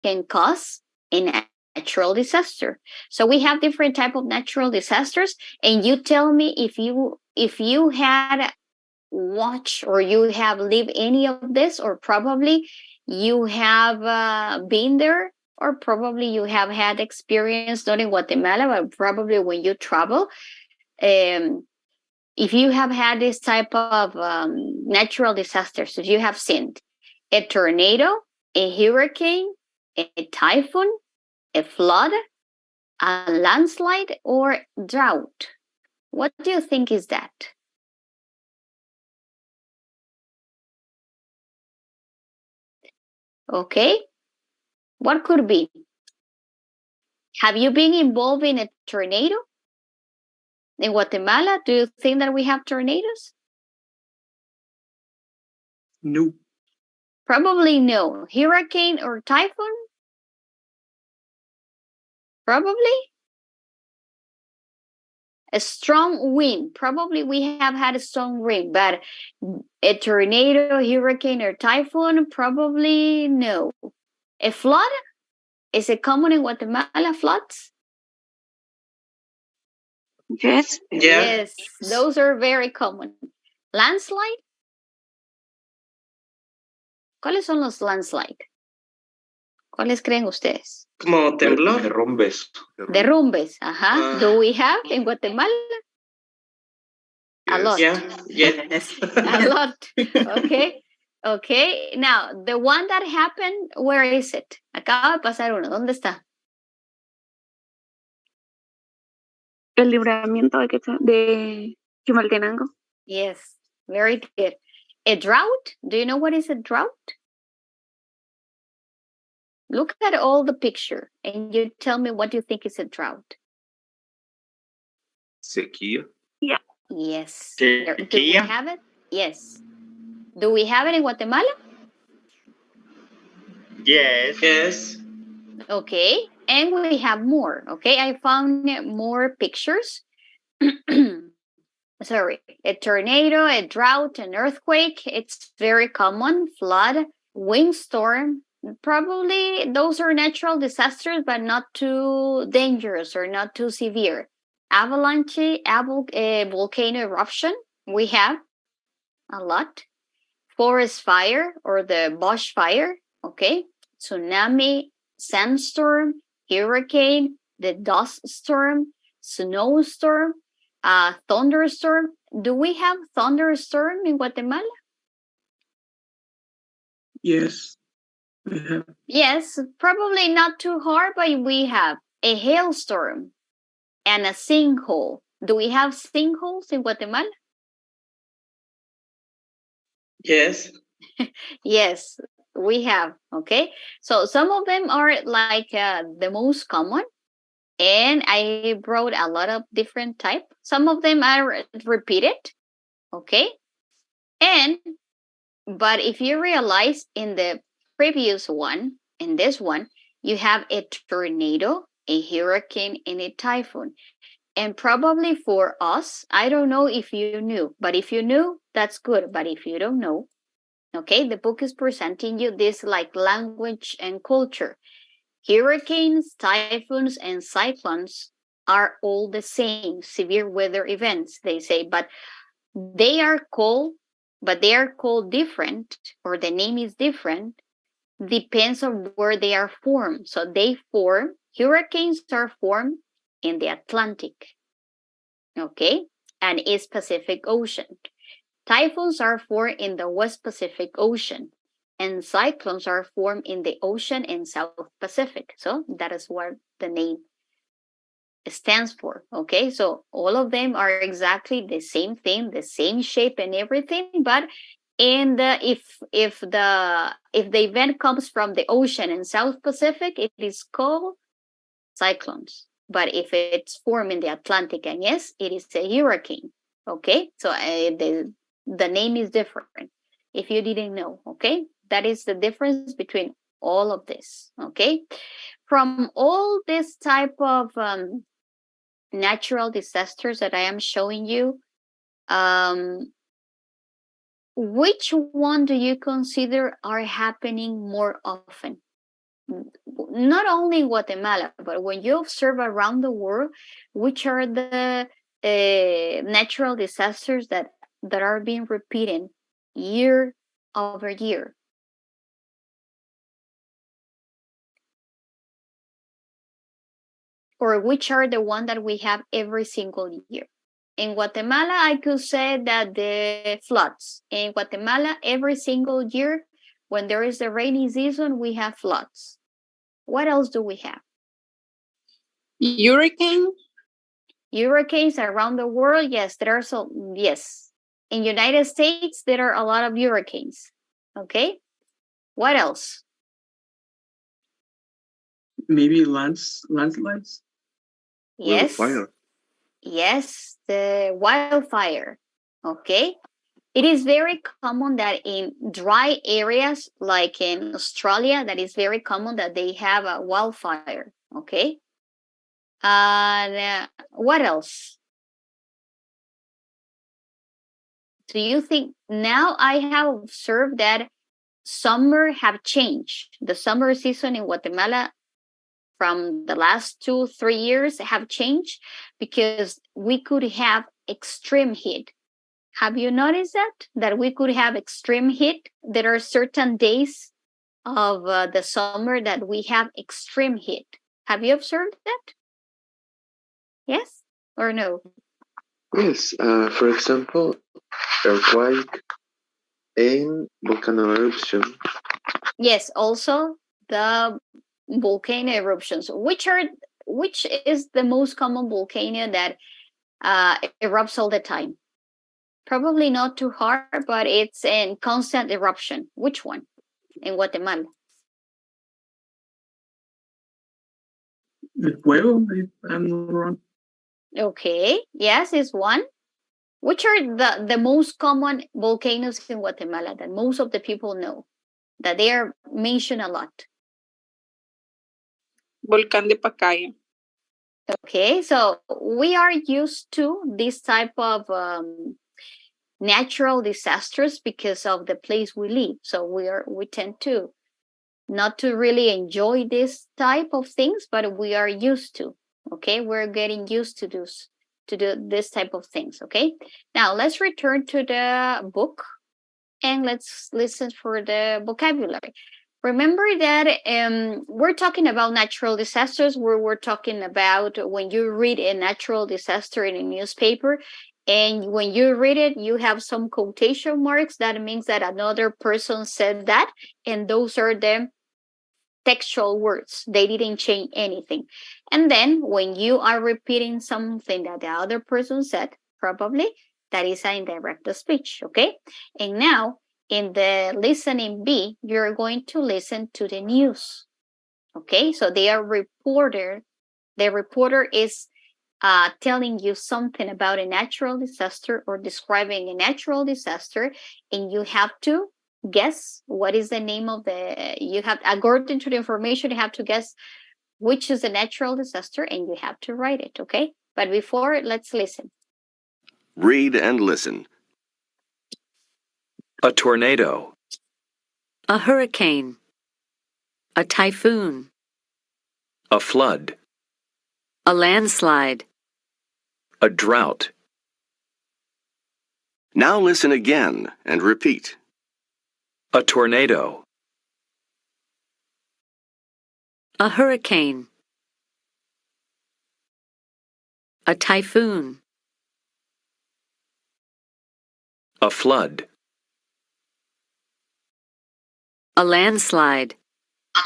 can cause a natural disaster. So we have different type of natural disasters, and you tell me if you had watched or you have lived any of this, or probably you have been there, or probably you have had experience not in Guatemala, but probably when you travel. If you have had this type of natural disasters, if you have seen a tornado, a hurricane, a typhoon, a flood, a landslide, or drought, what do you think is that? Okay, what could be? Have you been involved in a tornado in Guatemala? Do you think that we have tornadoes? No. Probably no. Hurricane or typhoon? Probably. A strong wind. Probably we have had a strong wind, but a tornado, hurricane, or typhoon? Probably no. A flood? Is it common in Guatemala, floods? Yes. Yes, those are very common. Landslide? ¿Cuáles son los landslide? ¿Cuáles creen ustedes? Como temblor. Derrumbes. Derrumbes, ajá. Do we have in Guatemala? A lot. Yes. A lot. Okay. Okay. Now, the one that happened, where is it? Acaba de pasar uno. ¿Dónde está? El libramiento de Chimaltenango. Yes. Very good. A drought? Do you know what is a drought? Look at all the picture and you tell me what you think is a drought. Sequía. Yeah. Yes. Do we have it? Yes. Do we have it in Guatemala? Yes. Okay. And we have more. Okay. I found more pictures. Sorry. A tornado, a drought, an earthquake. It's very common. Flood, windstorm. Probably those are natural disasters, but not too dangerous or not too severe. Avalanche, volcano eruption, we have a lot. Forest fire or the bush fire, okay. Tsunami, sandstorm, hurricane, the dust storm, snowstorm, thunderstorm. Do we have thunderstorm in Guatemala? Yes. Yes, probably not too hard, but we have a hailstorm and a sinkhole. Do we have sinkholes in Guatemala? Yes. Yes, we have. Okay. So some of them are like the most common. And I brought a lot of different type. Some of them are repeated. Okay. But if you realize in the previous one, in this one, you have a tornado, a hurricane, and a typhoon. And probably for us, I don't know if you knew, but if you knew, that's good. But if you don't know, okay, the book is presenting you this like language and culture. Hurricanes, typhoons, and cyclones are all the same, severe weather events, they say, but they are called different, or the name is different, depends on where they are formed. So hurricanes are formed in the Atlantic, okay, and East Pacific Ocean. Typhoons are formed in the West Pacific Ocean, and cyclones are formed in the ocean and South Pacific. So that is what the name stands for. Okay, so all of them are exactly the same thing, the same shape and everything, but if the event comes from the ocean and South Pacific, it is called cyclones. But if it's formed in the Atlantic, and yes, it is a hurricane. Okay, so the name is different. If you didn't know, okay, that is the difference between all of this. Okay, from all this type of natural disasters that I am showing you, which one do you consider are happening more often? not only in Guatemala, but when you observe around the world, which are the natural disasters that are being repeated year over year? Or which are the one that we have every single year? In Guatemala, I could say that the floods. In Guatemala, every single year, when there is the rainy season, we have floods. What else do we have? Hurricane. Hurricanes around the world, yes, there are some, yes. In United States, there are a lot of hurricanes. Okay? What else? Maybe landslides? Yes. Wildfire. Yes, the wildfire. Okay? It is very common that in dry areas, like in Australia, that is very common that they have a wildfire. Okay? And what else? Do you think now I have observed that summer have changed? The summer season in Guatemala from the last 2-3 years have changed because we could have extreme heat. Have you noticed that we could have extreme heat? There are certain days of the summer that we have extreme heat. Have you observed that? Yes or no? Yes, for example, earthquake and volcano eruption. Yes, also the volcano eruptions. Which is the most common volcano that erupts all the time? Probably not too hard, but it's in constant eruption. Which one in Guatemala? The Fuego, if I'm not wrong. Okay, yes, it's one. Which are the most common volcanoes in Guatemala that most of the people know, that they are mentioned a lot? Volcán de Pacaya. Okay, so we are used to this type of natural disasters because of the place we live. So we tend to not to really enjoy this type of things, but we are used to. Okay, we're getting used to do this type of things. Okay, now let's return to the book and let's listen for the vocabulary. Remember that we're talking about natural disasters, where we're talking about when you read a natural disaster in a newspaper, and when you read it, you have some quotation marks. That means that another person said that, and those are the textual words. They didn't change anything. And then when you are repeating something that the other person said, probably that is an indirect speech. Okay. And now in the listening B, you're going to listen to the news. Okay. So they are reporter. The reporter is telling you something about a natural disaster or describing a natural disaster, and you have to guess what is the name of the, you have, according to the information, you have to guess which is a natural disaster, and you have to write it. Okay, but before, let's listen. Read and listen. A tornado. A hurricane. A typhoon. A flood. A landslide. A drought. Now listen again and repeat. A tornado. A hurricane. A typhoon. A flood. A landslide. A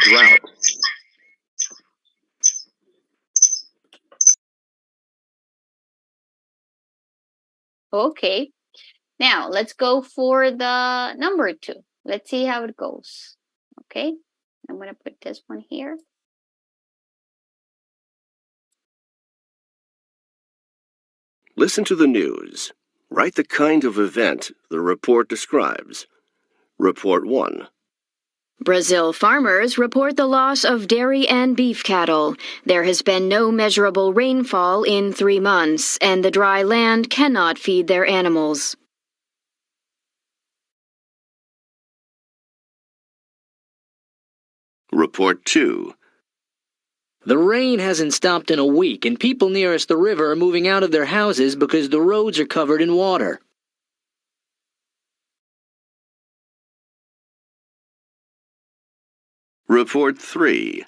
drought. Okay, now let's go for the number 2. Let's see how it goes. Okay, I'm going to put this one here. Listen to the news. Write the kind of event the report describes. Report 1. Brazil farmers report the loss of dairy and beef cattle. There has been no measurable rainfall in 3 months, and the dry land cannot feed their animals. Report 2. The rain hasn't stopped in a week, and people nearest the river are moving out of their houses because the roads are covered in water. Report 3.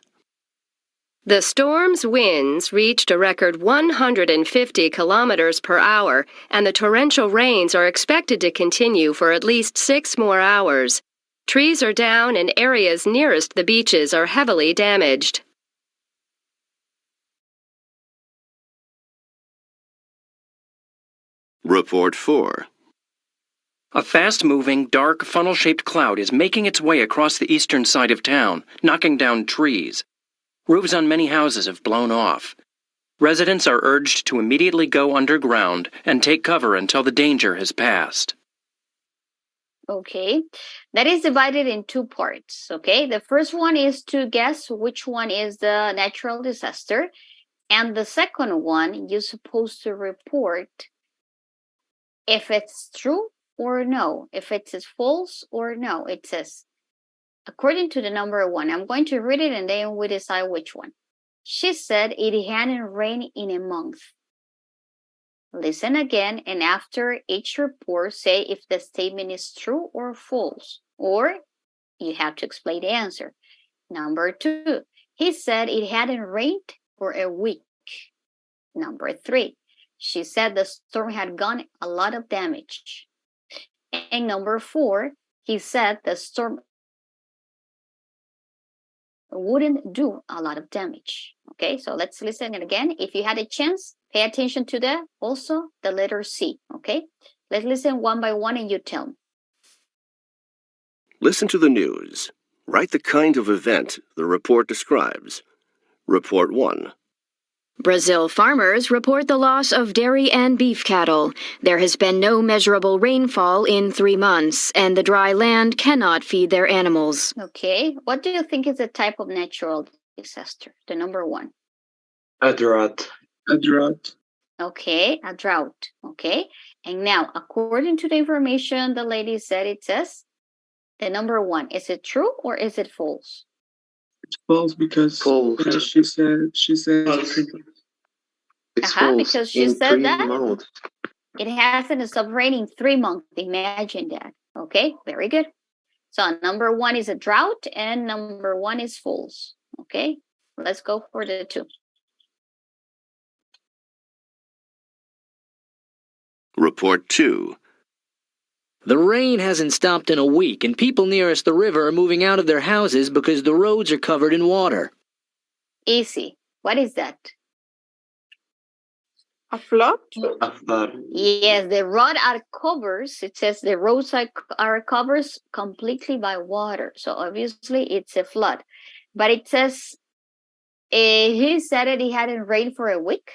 The storm's winds reached a record 150 kilometers per hour, and the torrential rains are expected to continue for at least 6 more hours. Trees are down and areas nearest the beaches are heavily damaged. Report 4. A fast-moving, dark, funnel-shaped cloud is making its way across the eastern side of town, knocking down trees. Roofs on many houses have blown off. Residents are urged to immediately go underground and take cover until the danger has passed. Okay, that is divided in 2 parts. Okay, the first one is to guess which one is the natural disaster, and the second one you're supposed to report if it's true or no, if it is false or no. It says, according to the number 1, I'm going to read it and then we decide which one. She said it hadn't rained in a month. Listen again, and after each report, say if the statement is true or false, or you have to explain the answer. Number 2, he said it hadn't rained for a week. Number 3, she said the storm had done a lot of damage. And number 4, he said the storm wouldn't do a lot of damage. Okay, so let's listen again. If you had a chance, pay attention to the letter C. Okay, let's listen one by one and you tell me. Listen to the news. Write the kind of event the report describes. Report 1. Brazil farmers report the loss of dairy and beef cattle. There has been no measurable rainfall in 3 months, and the dry land cannot feed their animals. Okay, what do you think is the type of natural disaster? The number 1. A drought. A drought. Okay, a drought. Okay, and now, according to the information the lady said, it says the number 1. Is it true or is it false? It's false because she said False. It's Uh-huh, false. because she In said 3 that. months. It hasn't stopped raining 3 months. Imagine that. Okay, very good. So number 1 is a drought and number 1 is false. Okay, let's go for the 2. Report 2. The rain hasn't stopped in a week, and people nearest the river are moving out of their houses because the roads are covered in water. Easy. What is that? A flood? a flood. Yes, the road are covers. It says the roads are covered completely by water. So obviously it's a flood. But it says he said it hadn't rained for a week.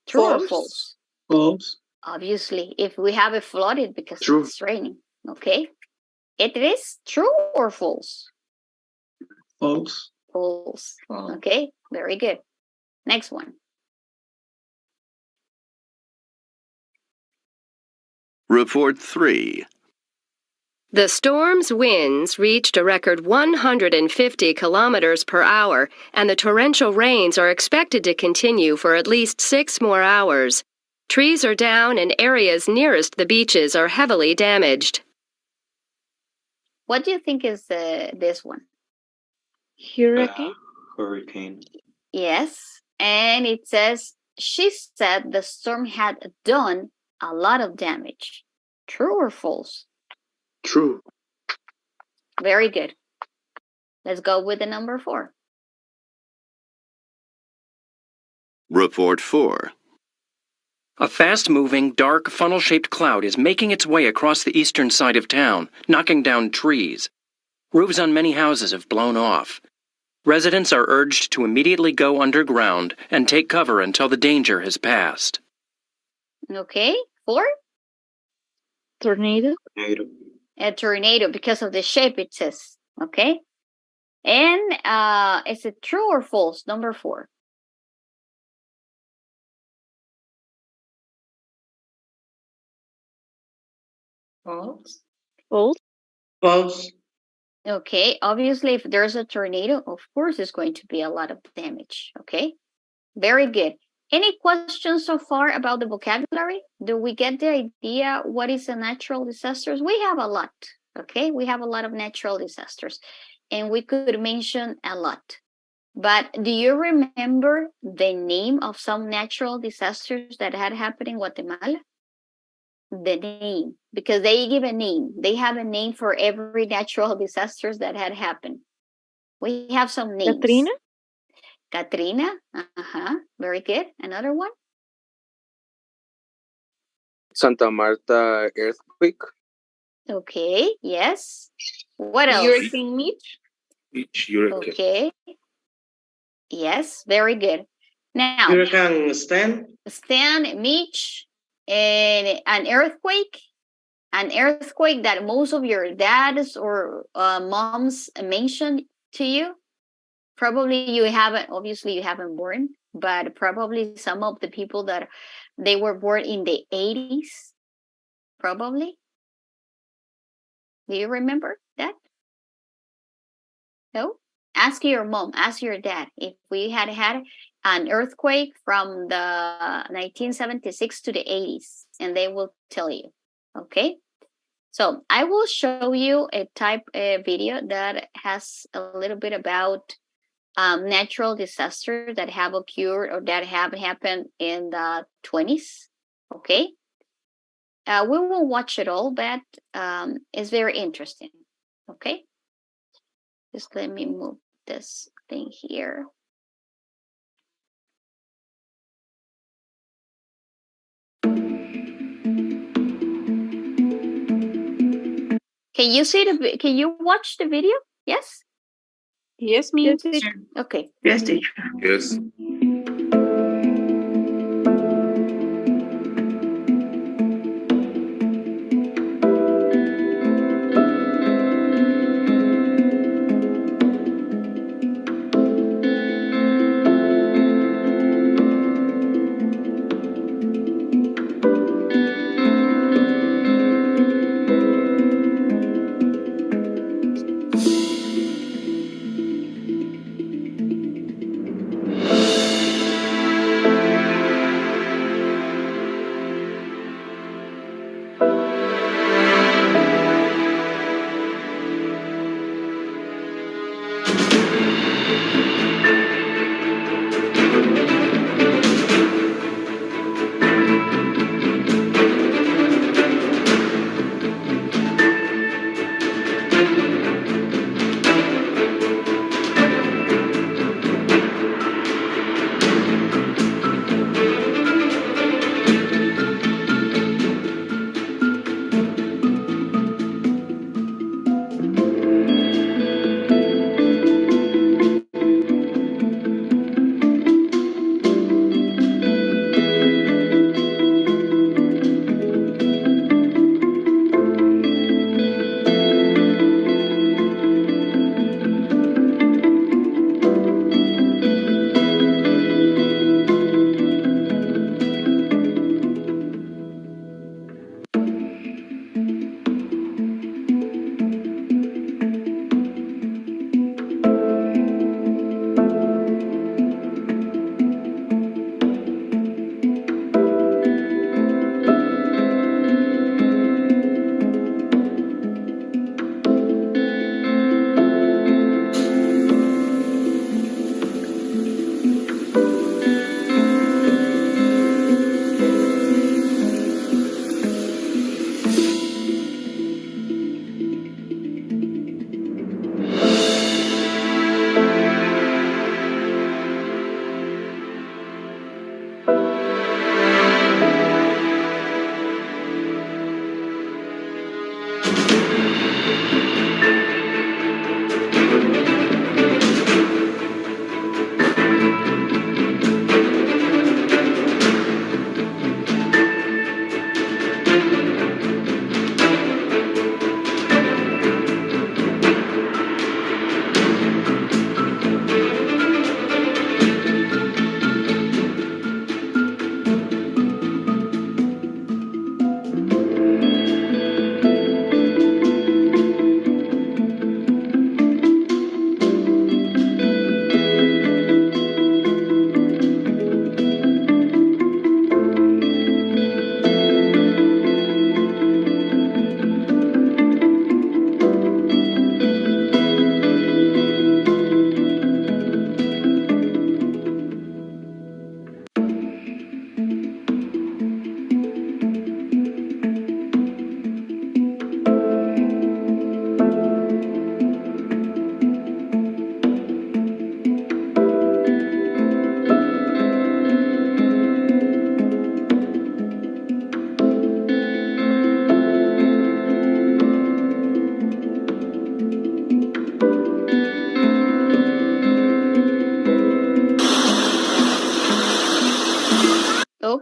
True or false? False. Obviously, if we have a flood, it's because True. it's raining. Okay. It is true or false? False. False. Okay, very good. Next one. Report 3. The storm's winds reached a record 150 kilometers per hour, and the torrential rains are expected to continue for at least 6 more hours. Trees are down and areas nearest the beaches are heavily damaged. What do you think is this one? Hurricane? Hurricane. Yes. And it says, she said the storm had done a lot of damage. True or false? True. Very good. Let's go with the number 4. Report 4. A fast-moving, dark, funnel-shaped cloud is making its way across the eastern side of town, knocking down trees. Roofs on many houses have blown off. Residents are urged to immediately go underground and take cover until the danger has passed. Okay. 4? Tornado? Tornado. A tornado because of the shape it says. Okay. And is it true or false? Number 4. False? False. Okay, obviously, if there's a tornado, of course, there's going to be a lot of damage. Okay, very good. Any questions so far about the vocabulary? Do we get the idea what is a natural disasters? We have a lot. Okay, we have a lot of natural disasters, and we could mention a lot. But do you remember the name of some natural disasters that had happened in Guatemala? The name, because they give a name. They have a name for every natural disasters that had happened. We have some names. Katrina? Katrina. Uh-huh. Very good. Another one? Santa Marta earthquake. Okay. Yes. What else? Hurricane Mitch? Hurricane. Okay. Yes. Very good. Now, Hurricane Stan. Stan, Mitch, and an earthquake. An earthquake that most of your dads or moms mentioned to you. Probably you haven't, obviously you haven't born, but probably some of the people that they were born in the 80s, probably. Do you remember that? No? Ask your mom, ask your dad if we had had an earthquake from the 1976 to the 80s, and they will tell you. Okay? So I will show you a type video that has a little bit about natural disasters that have occurred or that have happened in the 20s. Okay. We won't watch it all, but it's very interesting. Okay. Just let me move this thing here. Can you see the? Can you watch the video? Yes. Yes, Miss. Okay. Yes, teacher. Yes.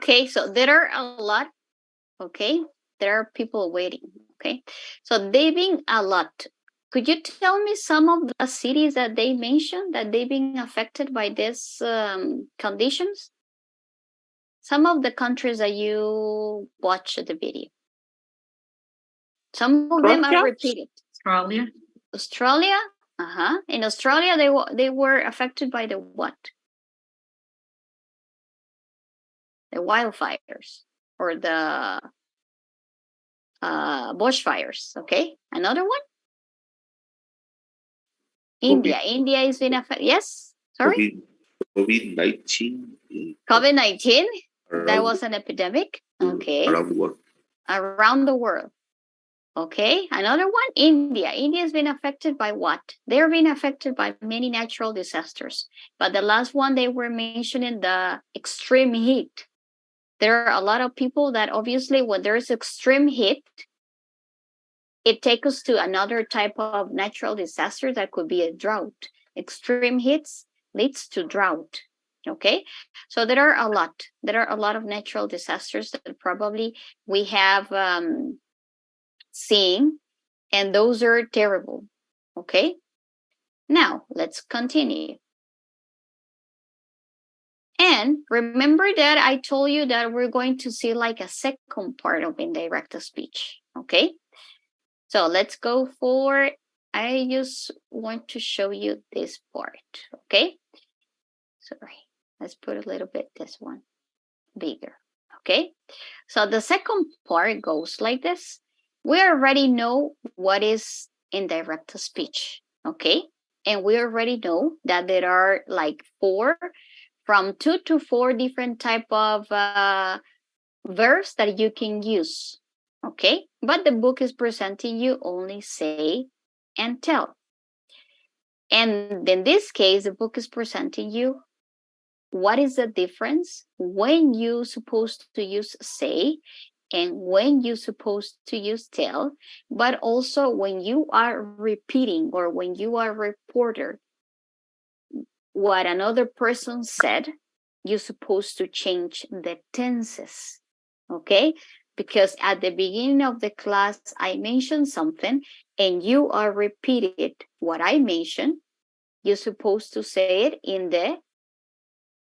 Okay, so there are a lot. Okay, there are people waiting. Okay, so they've been a lot. Could you tell me some of the cities that they mentioned that they've been affected by these conditions? Some of the countries that you watch the video. Some of them are repeated. Australia. Australia. In Australia, they were affected by the what? The wildfires or the bushfires. Okay, another one. India. India is been affected. Yes. Sorry. COVID-19. COVID-19. That Around, was an epidemic. Okay. around the world. Around the world. Okay. Another one. India. India has been affected by what? They're being affected by many natural disasters. But the last one they were mentioning the extreme heat. There are a lot of people that obviously when there's extreme heat, it takes us to another type of natural disaster that could be a drought. Extreme heats leads to drought. Okay, so there are a lot. There are a lot of natural disasters that probably we have seen, and those are terrible. Okay, now let's continue. And remember that I told you that we're going to see like a second part of indirect speech. Okay, so let's go for, I just want to show you this part. Okay, sorry, let's put a little bit this one bigger. Okay, so the second part goes like this. We already know what is indirect speech. Okay, and we already know that there are like from 2 to 4 different type of verbs that you can use. Okay, but the book is presenting you only say and tell. And in this case, the book is presenting you what is the difference when you're supposed to use say and when you're supposed to use tell, but also when you are repeating or when you are a reporter what another person said, you're supposed to change the tenses. Okay, because at the beginning of the class I mentioned something and you are repeated what I mentioned, you're supposed to say it in the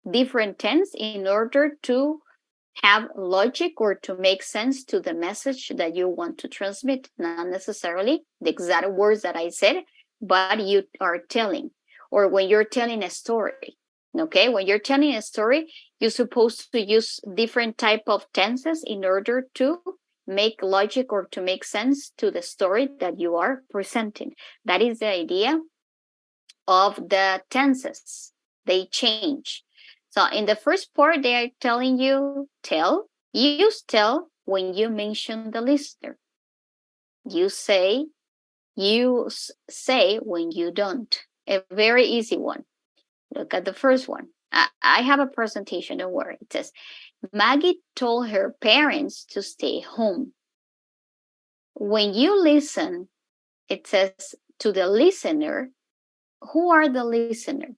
different tense in order to have logic or to make sense to the message that you want to transmit, not necessarily the exact words that I said, but you are telling. Or when you're telling a story, okay, when you're telling a story, you're supposed to use different type of tenses in order to make logic or to make sense to the story that you are presenting. That is the idea of the tenses. They change. So in the first part, they are telling you tell. You use tell when you mention the listener. You say when you don't. A very easy one. Look at the first one. I have a presentation, don't worry. It says, Maggie told her parents to stay home. When you listen, it says to the listener, who are the listener?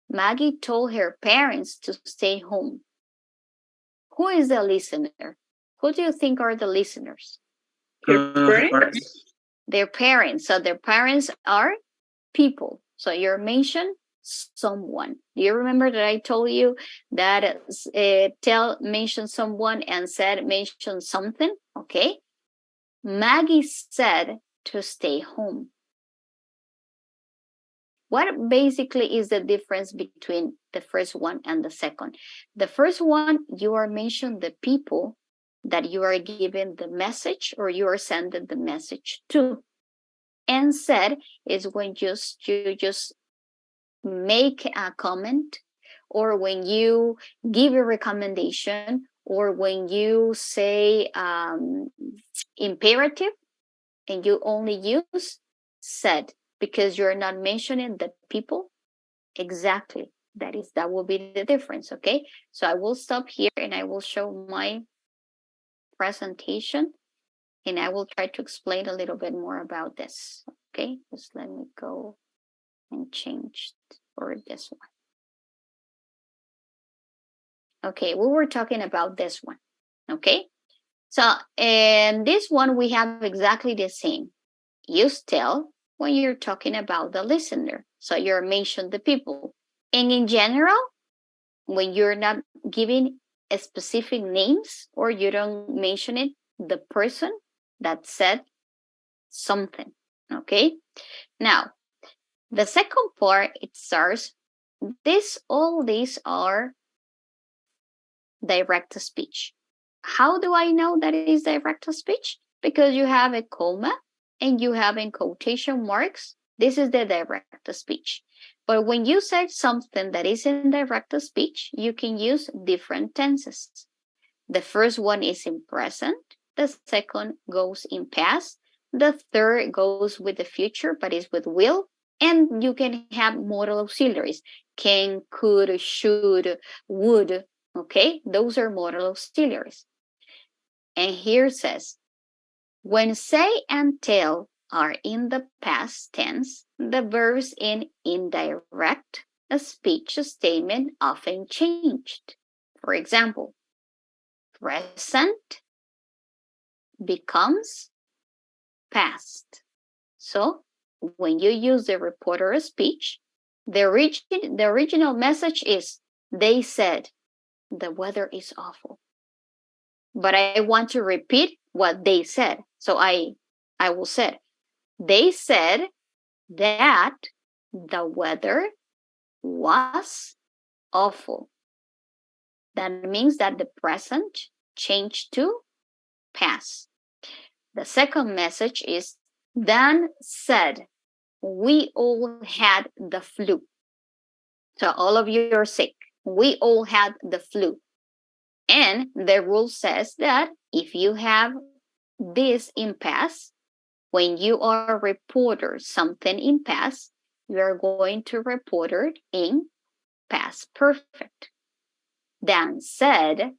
Maggie told her parents to stay home. Who is the listener? Who do you think are the listeners? Parents. Their parents. So their parents are people. So you're mentioned someone. Do you remember that I told you that tell mention someone and said mention something? Okay. Maggie said to stay home. What basically is the difference between the first one and the second? The first one, you are mentioning the people that you are giving the message or you are sending the message to. And said is when you just make a comment or when you give a recommendation or when you say imperative and you only use said because you're not mentioning the people. Exactly. That will be the difference. Okay. So I will stop here and I will show my presentation and I will try to explain a little bit more about this. Okay. Just let me go and change for this one. Okay, we were talking about this one. Okay, so in this one, we have exactly the same. Use tell when you're talking about the listener. So you're mentioning the people. And in general, when you're not giving a specific names or you don't mention it, the person that said something. Okay. Now, the second part, it starts, all these are direct speech. How do I know that it is direct speech? Because you have a comma and you have in quotation marks. This is the direct speech. But when you say something that is in direct speech, you can use different tenses. The first one is in present. The second goes in past. The third goes with the future, but is with will. And you can have modal auxiliaries. Can, could, should, would. Okay, those are modal auxiliaries. And here it says, when say and tell are in the past tense, the verbs in indirect speech statement often changed. For example, present becomes past. So when you use the reporter speech, the original message is, they said the weather is awful. But I want to repeat what they said. So I will say, they said that the weather was awful. That means that the present changed to past. The second message is, Dan said, we all had the flu. So all of you are sick. We all had the flu. And the rule says that if you have this in past, when you are reporting something in past, you are going to report it in past perfect. Dan said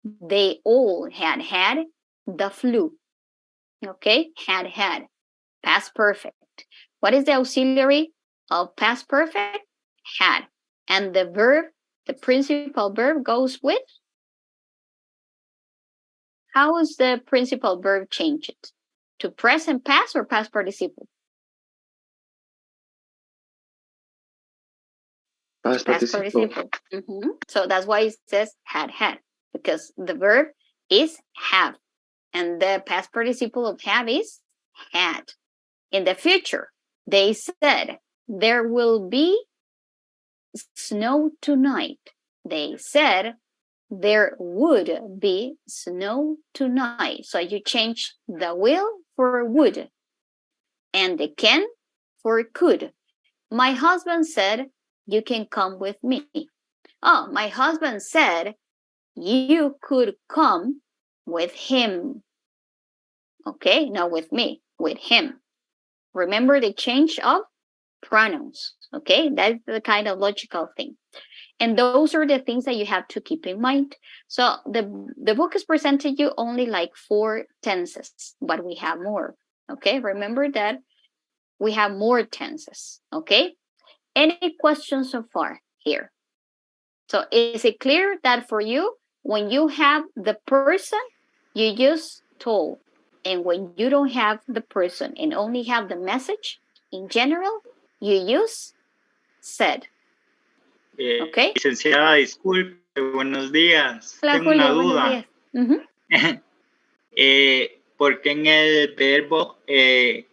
they all had the flu. Okay, had, past perfect. What is the auxiliary of past perfect? Had. And the verb, the principal verb goes with? How is the principal verb changed? To present past or past participle? Past participle. Mm-hmm. So that's why it says had, because the verb is have. And the past participle of have is had. In the future, they said, there will be snow tonight. They said, there would be snow tonight. So you change the will for would and the can for could. My husband said, you can come with me. Oh, my husband said, you could come with him. Okay, not with me, with him. Remember the change of pronouns. Okay, that's the kind of logical thing. And those are the things that you have to keep in mind. So the book is presenting you only like 4 tenses, but we have more. Okay, remember that we have more tenses. Okay, any questions so far here? So is it clear that for you, when you have the person, you use told. And when you don't have the person and only have the message, in general, you use said. Okay. Licenciada, disculpe, buenos días. Hola, Tengo una Julio, buenos duda. días. Uh-huh. Porque en el verbo, en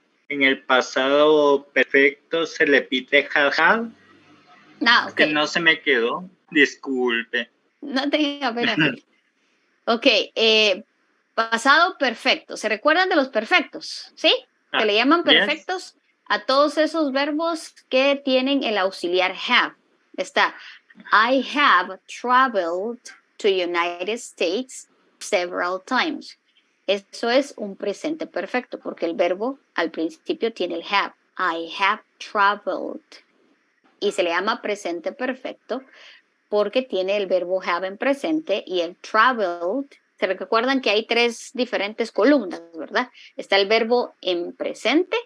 el pasado perfecto, se le pide had? Ah, Que okay. no se me quedó. Disculpe. No tenga pena, Julio. Ok, pasado perfecto. ¿Se recuerdan de los perfectos? ¿Sí? Que le llaman perfectos a todos esos verbos que tienen el auxiliar have. Está, I have traveled to United States several times. Eso es un presente perfecto porque el verbo al principio tiene el have. I have traveled. Y se le llama presente perfecto porque tiene el verbo have en presente y el traveled. Se recuerdan que hay 3 diferentes columnas, ¿verdad? Está el verbo en presente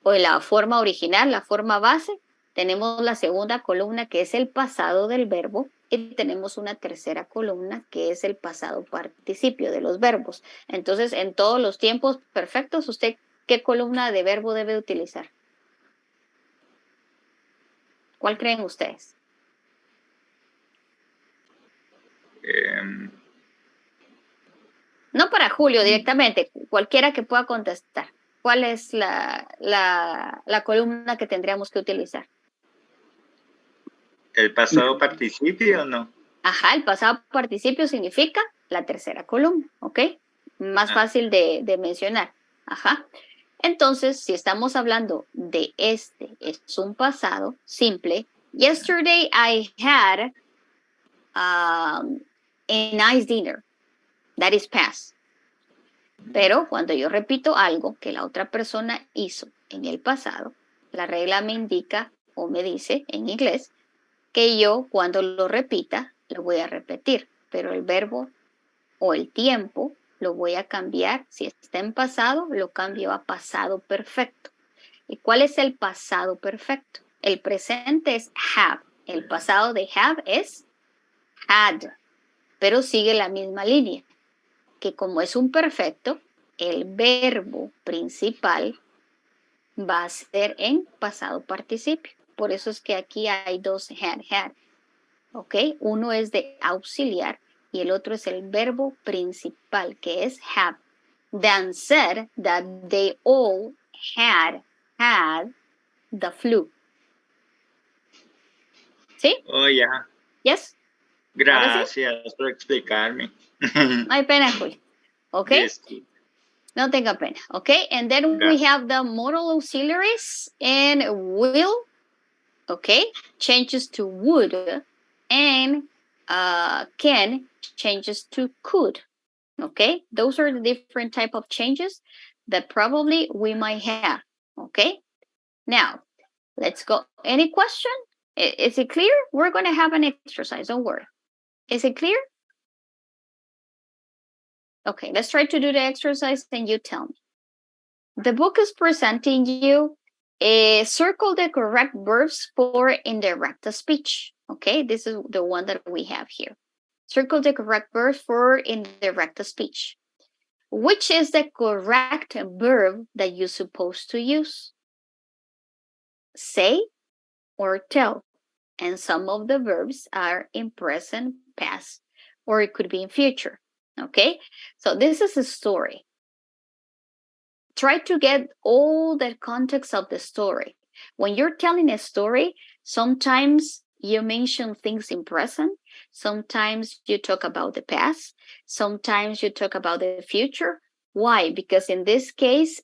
o en la forma original, la forma base. Tenemos la segunda columna que es el pasado del verbo y tenemos una tercera columna que es el pasado participio de los verbos. Entonces, en todos los tiempos perfectos, ¿usted qué columna de verbo debe utilizar? ¿Cuál creen ustedes? No para Julio directamente, cualquiera que pueda contestar. ¿Cuál es la columna que tendríamos que utilizar? ¿El pasado participio o no? Ajá, el pasado participio significa la tercera columna, ¿ok? Más fácil de mencionar. Ajá. Entonces, si estamos hablando de este, es un pasado simple. Yesterday I had a nice dinner. That is past. Pero cuando yo repito algo que la otra persona hizo en el pasado, la regla me indica o me dice en inglés que yo cuando lo repita lo voy a repetir, pero el verbo o el tiempo lo voy a cambiar. Si está en pasado, lo cambio a pasado perfecto. ¿Y cuál es el pasado perfecto? El presente es have. El pasado de have es had, pero sigue la misma línea, que como es un perfecto, el verbo principal va a ser en pasado participio. Por eso es que aquí hay dos had. ¿Ok? Uno es de auxiliar y el otro es el verbo principal, que es have. Dan said that they all had the flu. ¿Sí? Oh, ya. Yes. Gracias por explicarme. No hay pena, Julio. ¿Ok? No tenga pena. ¿Ok? And then we have the modal auxiliaries and will, ¿ok? Changes to would and can changes to could. Okay, those are the different type of changes that probably we might have. Okay, now let's go. Any question? Is it clear? We're going to have an exercise. Don't worry. Is it clear? Okay, let's try to do the exercise and you tell me. The book is presenting you circle the correct verbs for indirect speech. Okay, this is the one that we have here. Circle the correct verbs for indirect speech. Which is the correct verb that you're supposed to use? Say or tell. And some of the verbs are in present, past, or it could be in future. Okay? So this is a story. Try to get all the context of the story. When you're telling a story, sometimes you mention things in present, sometimes you talk about the past, sometimes you talk about the future. Why? Because in this case,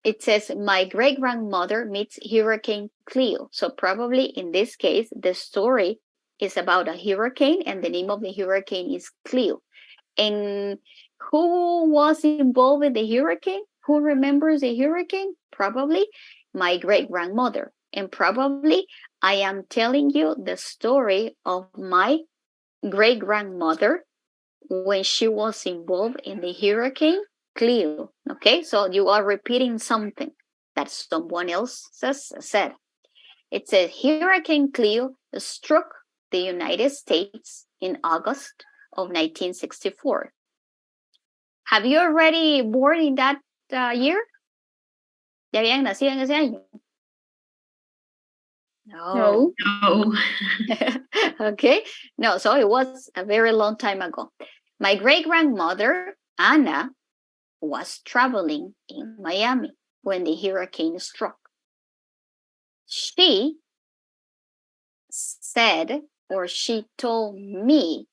it says, my great-grandmother meets Hurricane Cleo. So probably in this case, the story is about a hurricane and the name of the hurricane is Cleo. And who was involved in the hurricane? Who remembers the hurricane? Probably my great-grandmother. And probably I am telling you the story of my great-grandmother when she was involved in the hurricane Cleo. Okay, so you are repeating something that someone else said. It says Hurricane Cleo struck the United States in August of 1964. Have you already born in that year? ¿Ya habían nacido en ese año? No. Okay, no, so it was a very long time ago. My great-grandmother, Anna, was traveling in Miami when the hurricane struck. She said, or she told me,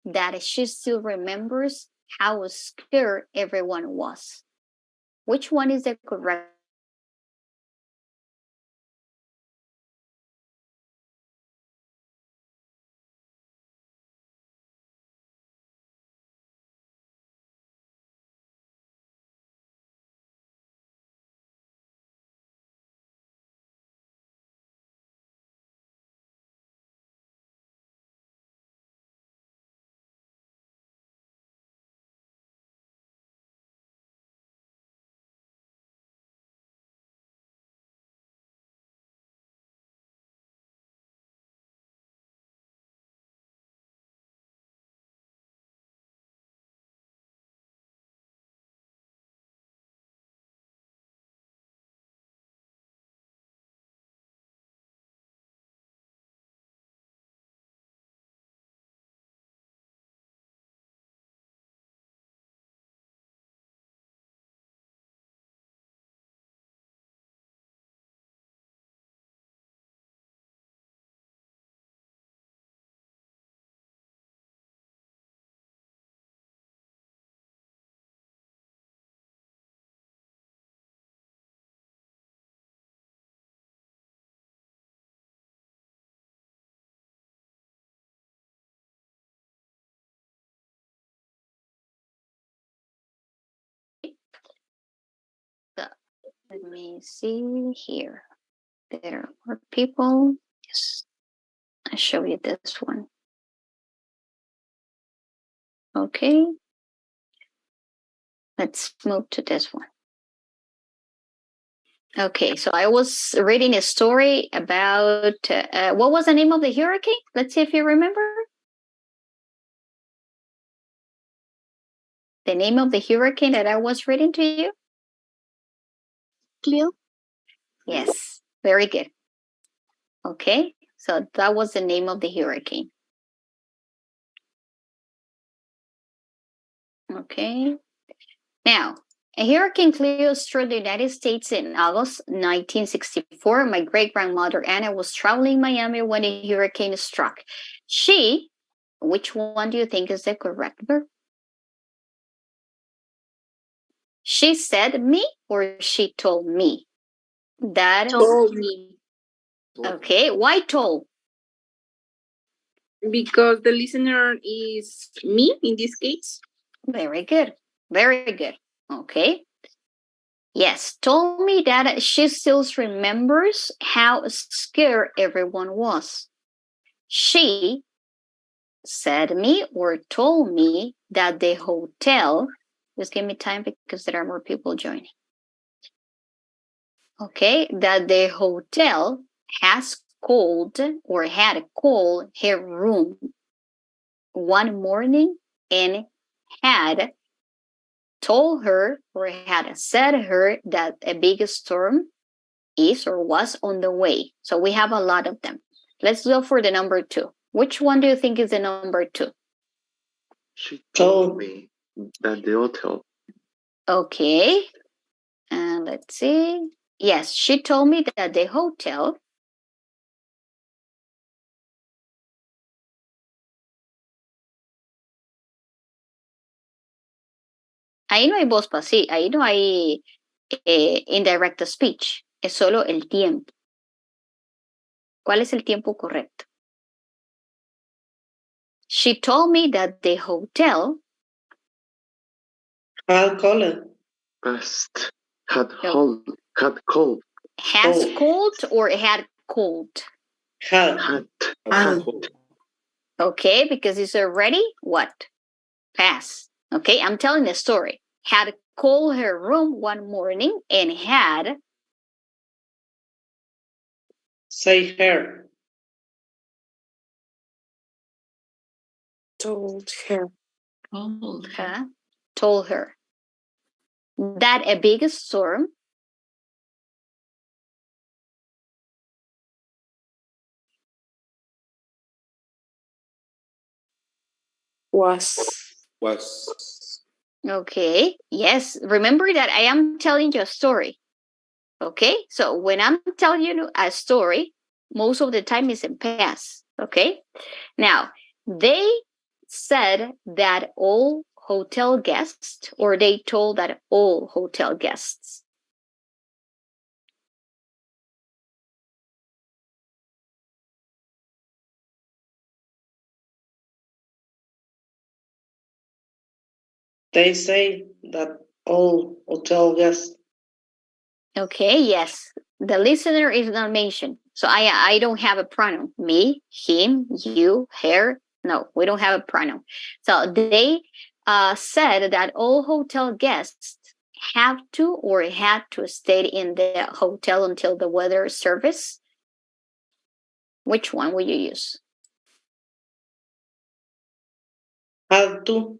that she still remembers how scared everyone was. Which one is the correct Let me see here. There are more people. Yes. I'll show you this one. Okay. Let's move to this one. Okay, so I was reading a story about what was the name of the hurricane? Let's see if you remember. The name of the hurricane that I was reading to you? Cleo? Yes, very good. Okay, so that was the name of the hurricane. Okay, now a hurricane Cleo struck the United States in August 1964. My great-grandmother Anna was traveling Miami when the hurricane struck. She, which one do you think is the correct verb? She said me or she told me? That Told me. Okay, why told? Because the listener is me in this case. Very good. Very good. Okay. Yes, told me that she still remembers how scared everyone was. She said me or told me that the hotel, just give me time because there are more people joining. Okay, that the hotel has called or had called her room one morning and had told her or had said her that a big storm is or was on the way. So we have a lot of them. Let's go for the number 2. Which one do you think is the number 2? She told me that the hotel. Okay. And let's see. Yes, she told me that the hotel ahí no hay voz pasiva, ahí no hay indirect speech, es solo el tiempo. ¿Cuál es el tiempo correcto? She told me that the hotel had called. Had called. Has called or had called? Had. Okay, because it's already what? Past. Okay, I'm telling the story. Had called her room one morning and had Say her. Told her. Told her that a big storm Was. Okay, yes. Remember that I am telling you a story. Okay, so when I'm telling you a story, most of the time is in past. Okay, now they said that all hotel guests, or they told that all hotel guests. They say that all hotel guests. Okay, yes. The listener is not mentioned. So I don't have a pronoun. Me, him, you, her. No, we don't have a pronoun. So they said that all hotel guests have to or had to stay in the hotel until the weather service. Which one will you use? Had to.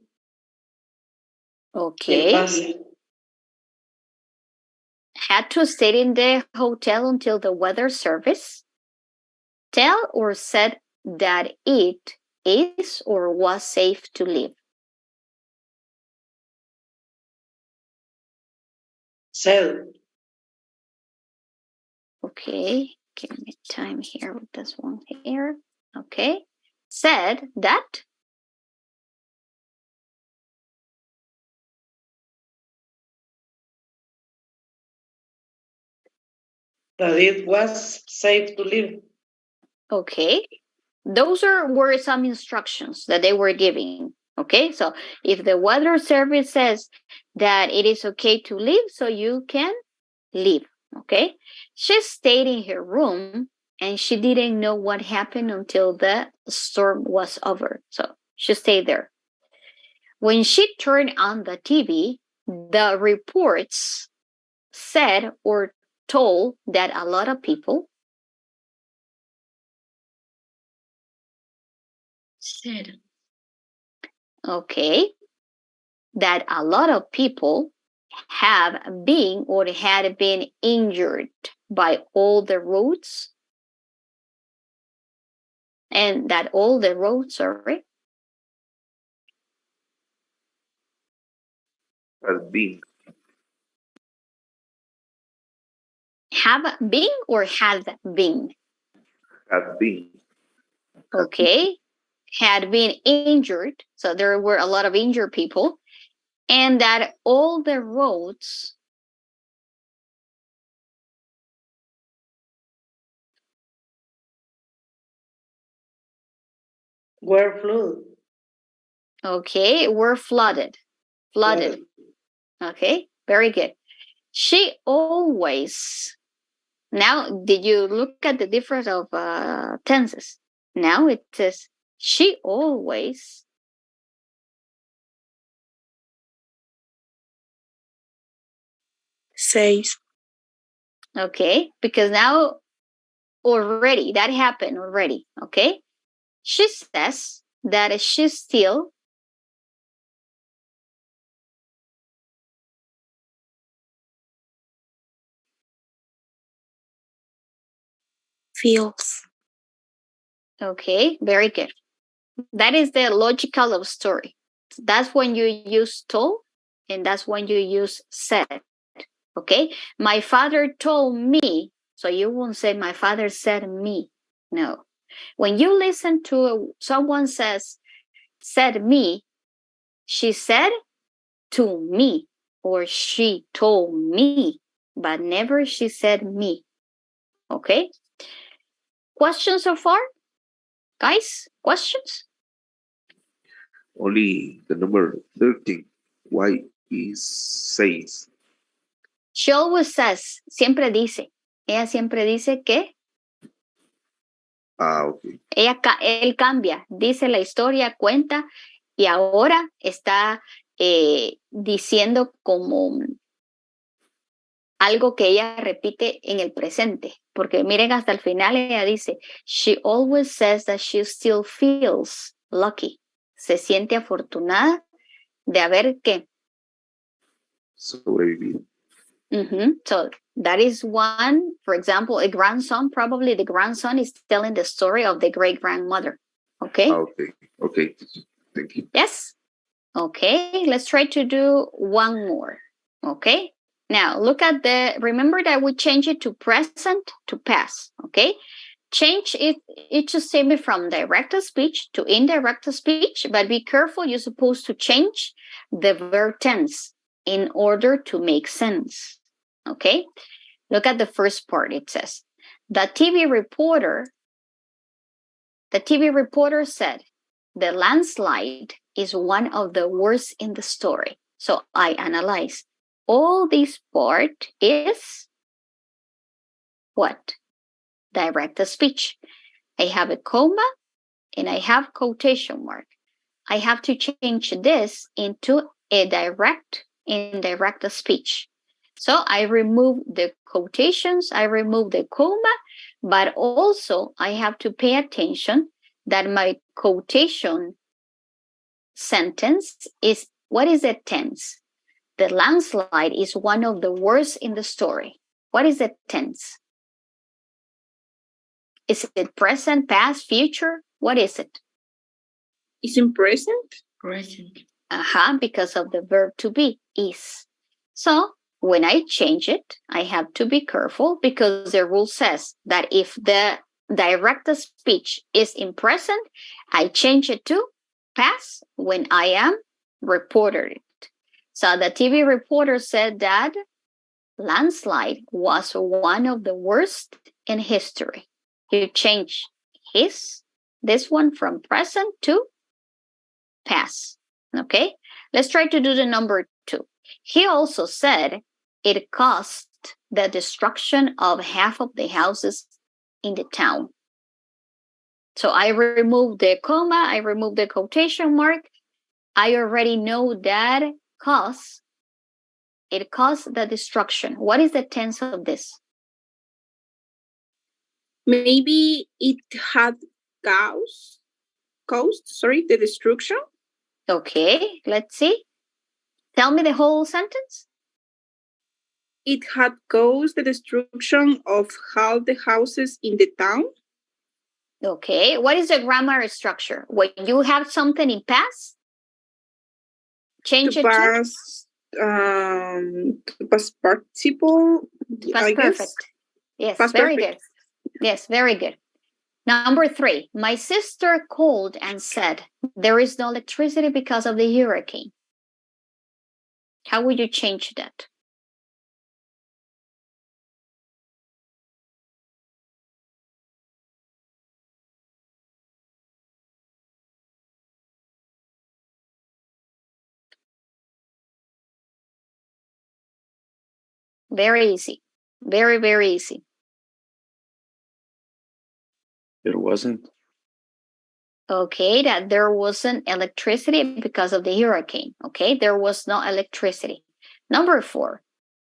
Okay. Had to stay in the hotel until the weather service. Tell or said that it is or was safe to leave. Said. Okay, give me time here with this one here. Okay, said that. That it was safe to live. Okay, those were some instructions that they were giving. Okay, so if the weather service says that it is okay to leave, so you can leave. Okay? She stayed in her room and she didn't know what happened until the storm was over. So she stayed there. When she turned on the TV, the reports said or told that a lot of people said, okay, that a lot of people have been or had been injured by all the roads, and that all the roads, sorry, Has been. have been or had been. Has been. Okay, had been injured. So there were a lot of injured people, and that all the roads Were flooded. okay, were flooded. Flooded. Okay, very good. She always, now did you look at the difference of tenses? Now it says she always says, okay, because now already that happened already. Okay, she says that she still feels, okay, very good. That is the logical of story. That's when you use told, and that's when you use said. Okay, my father told me. So you won't say my father said me. No. When you listen to someone said me, she said to me or she told me, but never she said me. Okay? Questions so far? Guys, questions? Only the number 13. Why is says? She always says, siempre dice. Ella siempre dice que Okay. él cambia, dice la historia, cuenta y ahora está diciendo como algo que ella repite en el presente, porque miren hasta el final ella dice, she always says that she still feels lucky, se siente afortunada de haber que Sobrevivido. So that is one, for example, a grandson, probably the grandson is telling the story of the great grandmother. Okay? Okay. Okay. Thank you. Yes? Okay, let's try to do one more. Okay? Now, look at remember that we change it to present to past. Okay? Change each statement from direct speech to indirect speech, but be careful, you're supposed to change the verb tense in order to make sense. Okay? Look at the first part. It says, the TV reporter said, the landslide is one of the worst in the story. So I analyze. All this part is what? Direct speech. I have a comma and I have quotation mark. I have to change this into a direct, indirect speech. So I remove the quotations, I remove the comma, but also I have to pay attention that my quotation sentence is, what is the tense? The landslide is one of the worst in the story. What is the tense? Is it present, past, future? What is it? Is in present? present, Because of the verb to be, is. So when I change it, I have to be careful because the rule says that if the direct speech is in present, I change it to past when I am reported it. So the TV reporter said that landslide was one of the worst in history. You change this one from present to past. Okay, let's try to do the number 2. He also said it cost caused the destruction of half of the houses in the town. So I remove the comma, I remove the quotation mark. I already know that it caused the destruction. What is the tense of this? Maybe it had caused the destruction. Okay, let's see. Tell me the whole sentence. It had caused the destruction of half the houses in the town. Okay, what is the grammar structure? When you have something in past, change it to past participle. past perfect. Yes, past very perfect. good. Yes, very good. Number 3, my sister called and said there is no electricity because of the hurricane. How would you change that? Very easy. Very, very easy. There wasn't. Okay, that there wasn't electricity because of the hurricane. Okay, there was no electricity. Number 4,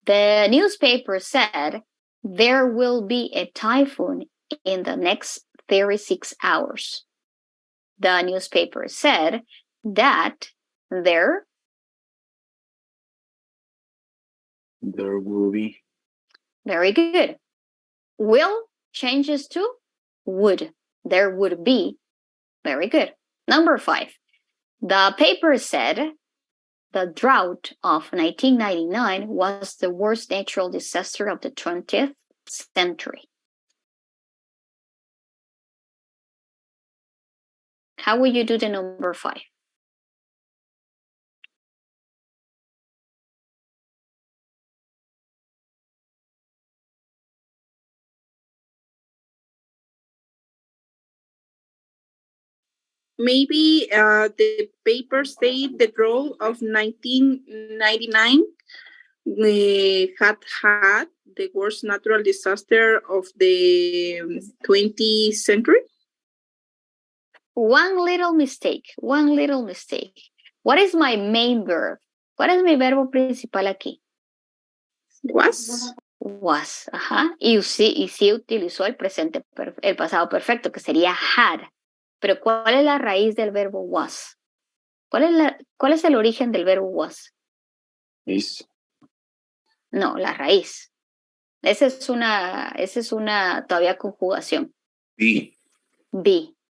the newspaper said there will be a typhoon in the next 36 hours. The newspaper said that there will be. Very good. Will changes to would. There would be. Very good. Number 5. The paper said the drought of 1999 was the worst natural disaster of the 20th century. How will you do the number 5? Maybe the paper said the drought of 1999 had the worst natural disaster of the 20th century. One little mistake. What is my main verb? ¿Cuál es mi verbo principal aquí? Was, ajá. Y sí utilizó el el pasado perfecto, que sería had. Pero ¿cuál es la raíz del verbo was? ¿Cuál es el origen del verbo was? Is. No, la raíz. Esa es una todavía conjugación. Be,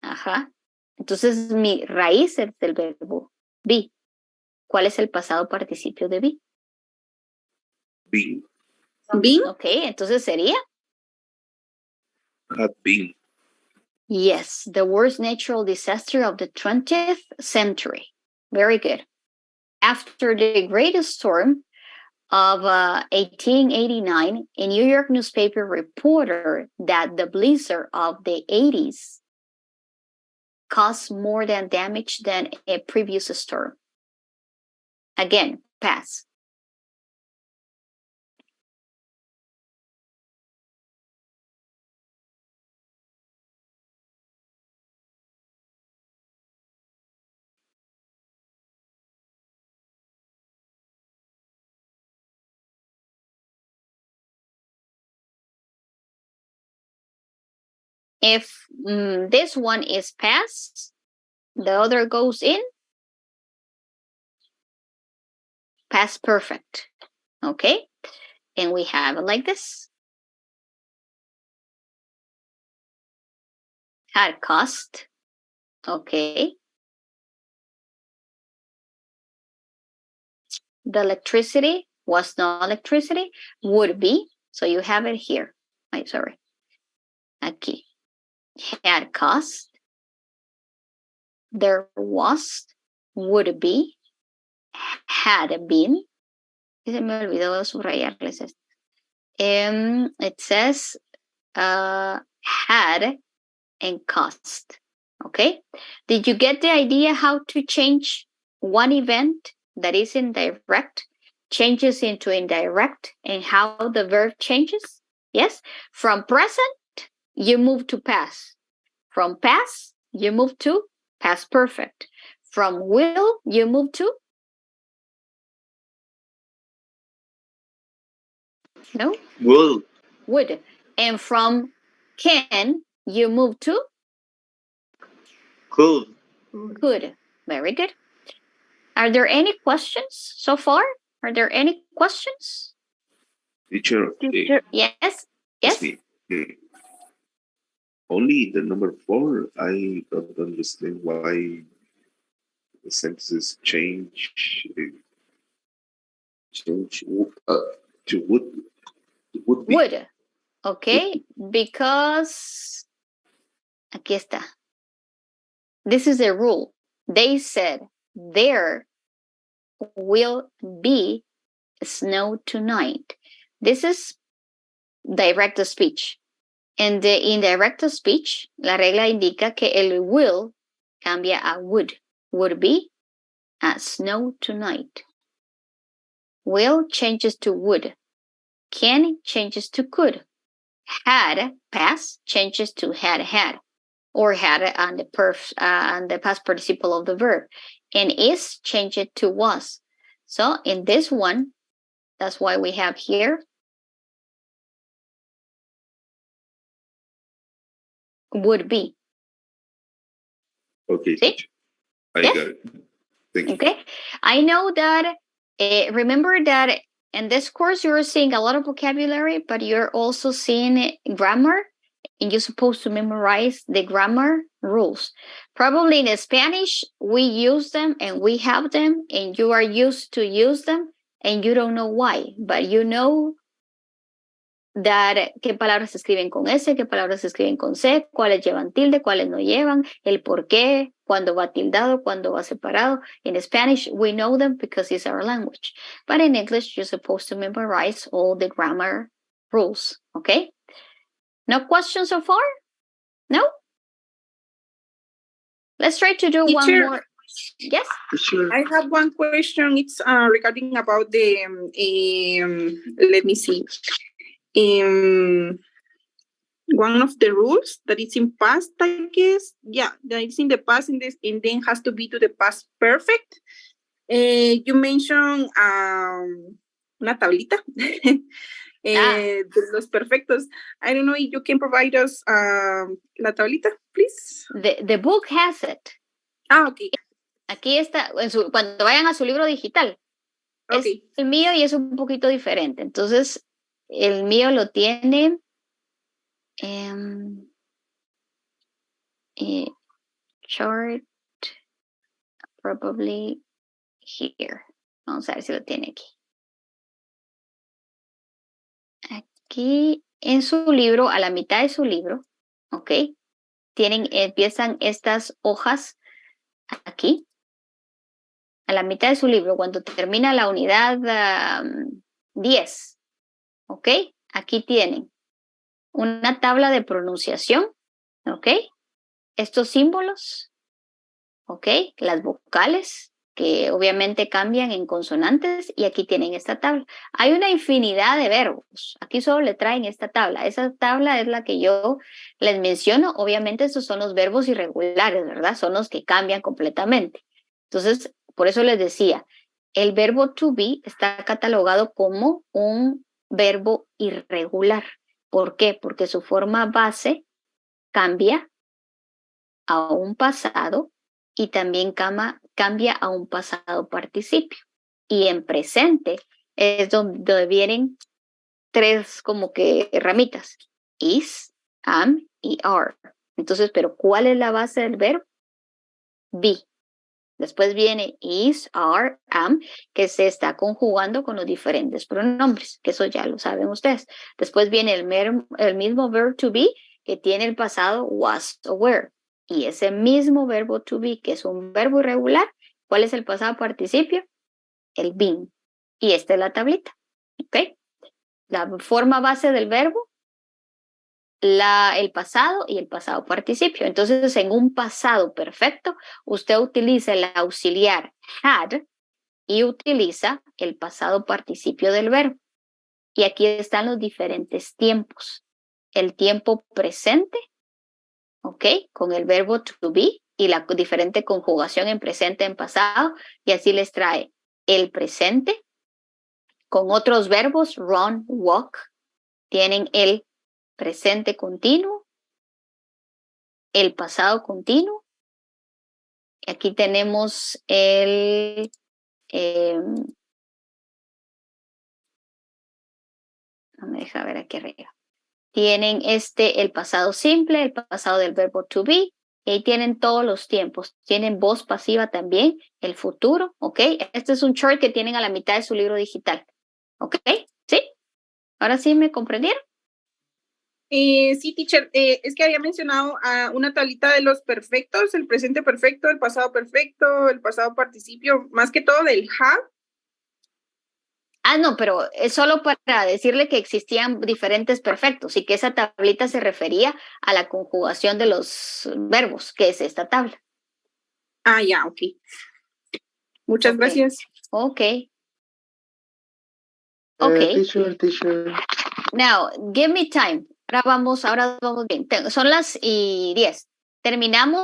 ajá. Entonces mi raíz es del verbo be. ¿Cuál es el pasado participio de be? Been. Been. Ok, entonces sería. Had been. Yes, the worst natural disaster of the 20th century. Very good. After the great storm of 1889, a New York newspaper reported that the blizzard of the 80s caused more than damage than a previous storm. Again, pass. If this one is past, the other goes in past perfect. Okay? And we have it like this. Had cost. Okay. The electricity was no electricity. Would be. So you have it here. Sorry. Aquí. Had cost. There was. Would be. Had been. Se me olvidó subrayarles esto. It says had and cost. Okay? Did you get the idea how to change one event that is indirect changes into indirect and how the verb changes. Yes, from present, you move to past. From past, you move to past perfect. From will, you move to no would. And from can, you move to could. could. Very good. Are there any questions so far? Are there any questions? Teacher, Yes. Yes. Only the number 4, I don't understand why the sentences change to would be. Would. Okay, because aquí está. This is a rule. They said there will be snow tonight. This is direct speech. En the indirect speech, la regla indica que el will cambia a would. Would be snow tonight. Will changes to would. Can changes to could. Had, past, changes to had. Or had on the past participle of the verb. And is changed to was. So in this one, that's why we have here would be. Okay. See? I got it. Thank you. Okay. I know that, remember that in this course, you're seeing a lot of vocabulary, but you're also seeing grammar, and you're supposed to memorize the grammar rules. Probably in Spanish, we use them and we have them, and you are used to use them, and you don't know why, but you know that qué palabras se escriben con S, qué palabras se escriben con C, cuáles llevan tilde, cuáles no llevan, el por qué, cuándo va tildado, cuándo va separado. In Spanish, we know them because it's our language. But in English, you're supposed to memorize all the grammar rules, okay? No questions so far? No? Let's try to do one more. Yes? Sure. I have one question. It's regarding about the, let me see. One of the rules that is in past, I guess. Yeah, that is in the past, and then has to be to the past perfect. You mentioned una tablita. De los perfectos. I don't know if you can provide us la tablita, please. The book has it. Okay. Aquí está, cuando vayan a su libro digital. Okay. Es el mío y es un poquito diferente. Entonces, el mío lo tiene chart probably here. Vamos a ver si lo tiene aquí. Aquí en su libro, a la mitad de su libro, ¿ok? Empiezan estas hojas aquí. A la mitad de su libro, cuando termina la unidad 10, ¿ok? Aquí tienen una tabla de pronunciación, ¿ok? Estos símbolos, ¿ok? Las vocales, que obviamente cambian en consonantes, y aquí tienen esta tabla. Hay una infinidad de verbos. Aquí solo le traen esta tabla. Esa tabla es la que yo les menciono. Obviamente estos son los verbos irregulares, ¿verdad? Son los que cambian completamente. Entonces, por eso les decía, el verbo to be está catalogado como un verbo irregular. ¿Por qué? Porque su forma base cambia a un pasado y también cambia a un pasado participio. Y en presente es donde vienen tres como que ramitas. Is, am y are. Entonces, ¿pero cuál es la base del verbo? Be. Después viene is, are, am, que se está conjugando con los diferentes pronombres, que eso ya lo saben ustedes. Después viene el mismo verb to be, que tiene el pasado was o were. Y ese mismo verbo to be, que es un verbo irregular, ¿cuál es el pasado participio? El been. Y esta es la tablita. ¿Ok? La forma base del verbo, el pasado y el pasado participio. Entonces, en un pasado perfecto, usted utiliza el auxiliar had y utiliza el pasado participio del verbo. Y aquí están los diferentes tiempos. El tiempo presente, ¿ok? Con el verbo to be y la diferente conjugación en presente, en pasado, y así les trae el presente con otros verbos, run, walk, tienen el presente continuo, el pasado continuo. Aquí tenemos el no me deja ver aquí arriba. Tienen el pasado simple, el pasado del verbo to be, y ahí tienen todos los tiempos. Tienen voz pasiva también, el futuro, ¿ok? Este es un chart que tienen a la mitad de su libro digital, ¿ok? ¿Sí? ¿Ahora sí me comprendieron? Sí, teacher, es que había mencionado una tablita de los perfectos, el presente perfecto, el pasado participio, más que todo del have. No, pero es solo para decirle que existían diferentes perfectos y que esa tablita se refería a la conjugación de los verbos, que es esta tabla. Ya, ok. Muchas gracias. Ok. Teacher. Now, give me time. Ahora vamos bien. Son las 10. Terminamos